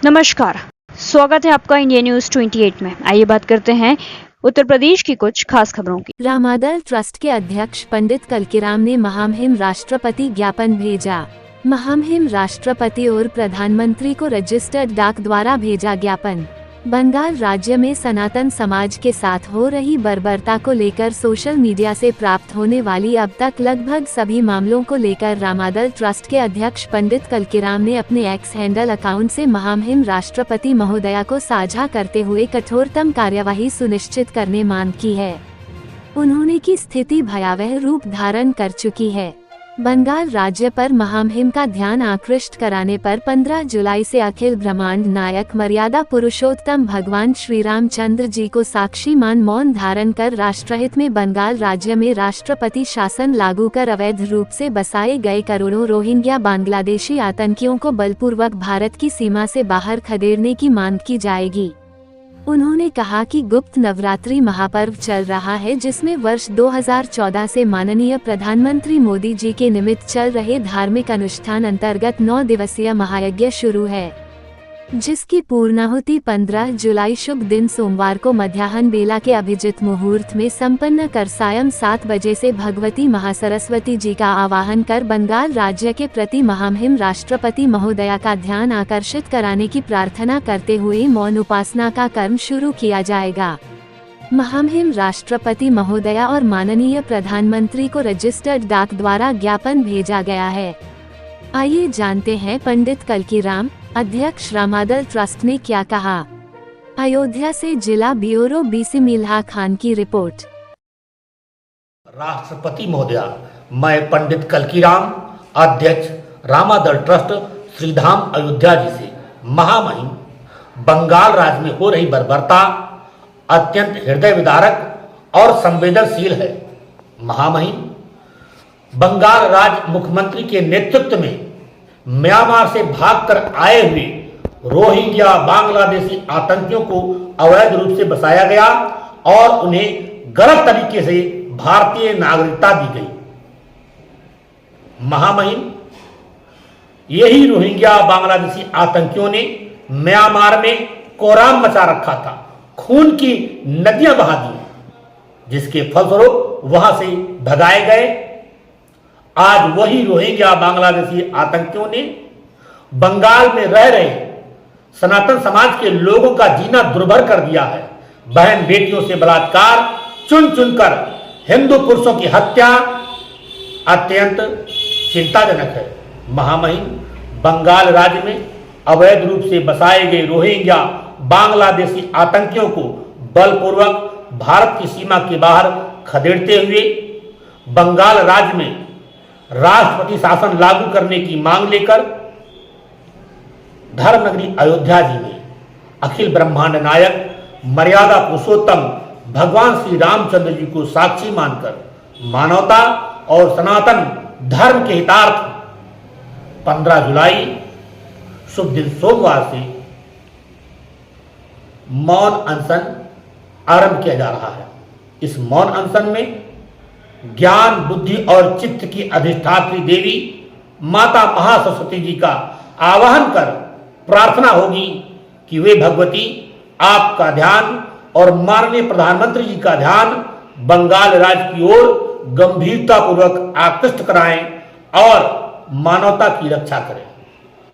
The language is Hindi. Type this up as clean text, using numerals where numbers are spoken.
नमस्कार, स्वागत है आपका इंडिया न्यूज 28 में। आइए बात करते हैं उत्तर प्रदेश की कुछ खास खबरों की। रामादल ट्रस्ट के अध्यक्ष पंडित कलकीराम ने महामहिम राष्ट्रपति ज्ञापन भेजा। महामहिम राष्ट्रपति और प्रधानमंत्री को रजिस्टर्ड डाक द्वारा भेजा ज्ञापन। बंगाल राज्य में सनातन समाज के साथ हो रही बर्बरता को लेकर सोशल मीडिया से प्राप्त होने वाली अब तक लगभग सभी मामलों को लेकर रामादल ट्रस्ट के अध्यक्ष पंडित कलकीराम ने अपने एक्स हैंडल अकाउंट से महामहिम राष्ट्रपति महोदया को साझा करते हुए कठोरतम कार्यवाही सुनिश्चित करने मांग की है। उन्होंने की स्थिति भयावह रूप धारण कर चुकी है। बंगाल राज्य पर महामहिम का ध्यान आकृष्ट कराने पर 15 जुलाई से अखिल ब्रह्मांड नायक मर्यादा पुरुषोत्तम भगवान श्री रामचंद्र जी को साक्षी मान मौन धारण कर राष्ट्रहित में बंगाल राज्य में राष्ट्रपति शासन लागू कर अवैध रूप से बसाए गए करोड़ों रोहिंग्या बांग्लादेशी आतंकियों को बलपूर्वक भारत की सीमा से बाहर खदेड़ने की मांग की जाएगी। उन्होंने कहा कि गुप्त नवरात्रि महापर्व चल रहा है, जिसमें वर्ष 2014 से माननीय प्रधानमंत्री मोदी जी के निमित्त चल रहे धार्मिक अनुष्ठान अंतर्गत 9 दिवसीय महायज्ञ शुरू है, जिसकी पूर्णाहुति 15 जुलाई शुभ दिन सोमवार को मध्याह्न बेला के अभिजित मुहूर्त में संपन्न कर सायं 7 बजे से भगवती महासरस्वती जी का आवाहन कर बंगाल राज्य के प्रति महामहिम राष्ट्रपति महोदया का ध्यान आकर्षित कराने की प्रार्थना करते हुए मौन उपासना का कर्म शुरू किया जाएगा। महामहिम राष्ट्रपति महोदया और माननीय प्रधानमंत्री को रजिस्टर्ड डाक द्वारा ज्ञापन भेजा गया है। आइए जानते हैं पंडित कलकीराम अध्यक्ष रामादल ट्रस्ट ने क्या कहा। अयोध्या से जिला ब्यूरो बीसी मिल्हा खान की रिपोर्ट। राष्ट्रपति महोदया, मैं पंडित कलकीराम अध्यक्ष रामादल ट्रस्ट श्रीधाम अयोध्या जी से महामहिम बंगाल राज्य में हो रही बर्बरता अत्यंत हृदय विदारक और संवेदनशील है। महामहिम बंगाल राज्य मुख्यमंत्री के नेतृत्व में म्यांमार से भागकर आए हुए रोहिंग्या बांग्लादेशी आतंकियों को अवैध रूप से बसाया गया और उन्हें गलत तरीके से भारतीय नागरिकता दी गई। महामहिम, यही रोहिंग्या बांग्लादेशी आतंकियों ने म्यांमार में कोहराम मचा रखा था, खून की नदियां बहा दी, जिसके फलस्वरूप वहां से भगाए गए। आज वही रोहिंग्या बांग्लादेशी आतंकियों ने बंगाल में रह रहे सनातन समाज के लोगों का जीना दुर्भर कर दिया है। बहन बेटियों से बलात्कार, चुन चुनकर हिंदू पुरुषों की हत्या अत्यंत चिंताजनक है। महामहिम, बंगाल राज्य में अवैध रूप से बसाए गए रोहिंग्या बांग्लादेशी आतंकियों को बलपूर्वक भारत की सीमा के बाहर खदेड़ते हुए बंगाल राज्य में राष्ट्रपति शासन लागू करने की मांग लेकर धर्मनगरी अयोध्या जी में अखिल ब्रह्मांड नायक मर्यादा पुरुषोत्तम भगवान श्री रामचंद्र जी को साक्षी मानकर मानवता और सनातन धर्म के हितार्थ 15 जुलाई शुभ दिन सोमवार से मौन अनशन आरंभ किया जा रहा है। इस मौन अनशन में ज्ञान, बुद्धि और चित्त की अधिष्ठात्री देवी माता महासरस्वती जी का आवाहन कर प्रार्थना होगी कि वे भगवती आपका ध्यान और माननीय प्रधानमंत्री जी का ध्यान बंगाल राज्य की ओर गंभीरता पूर्वक आकृष्ट कराएं और मानवता की रक्षा करें।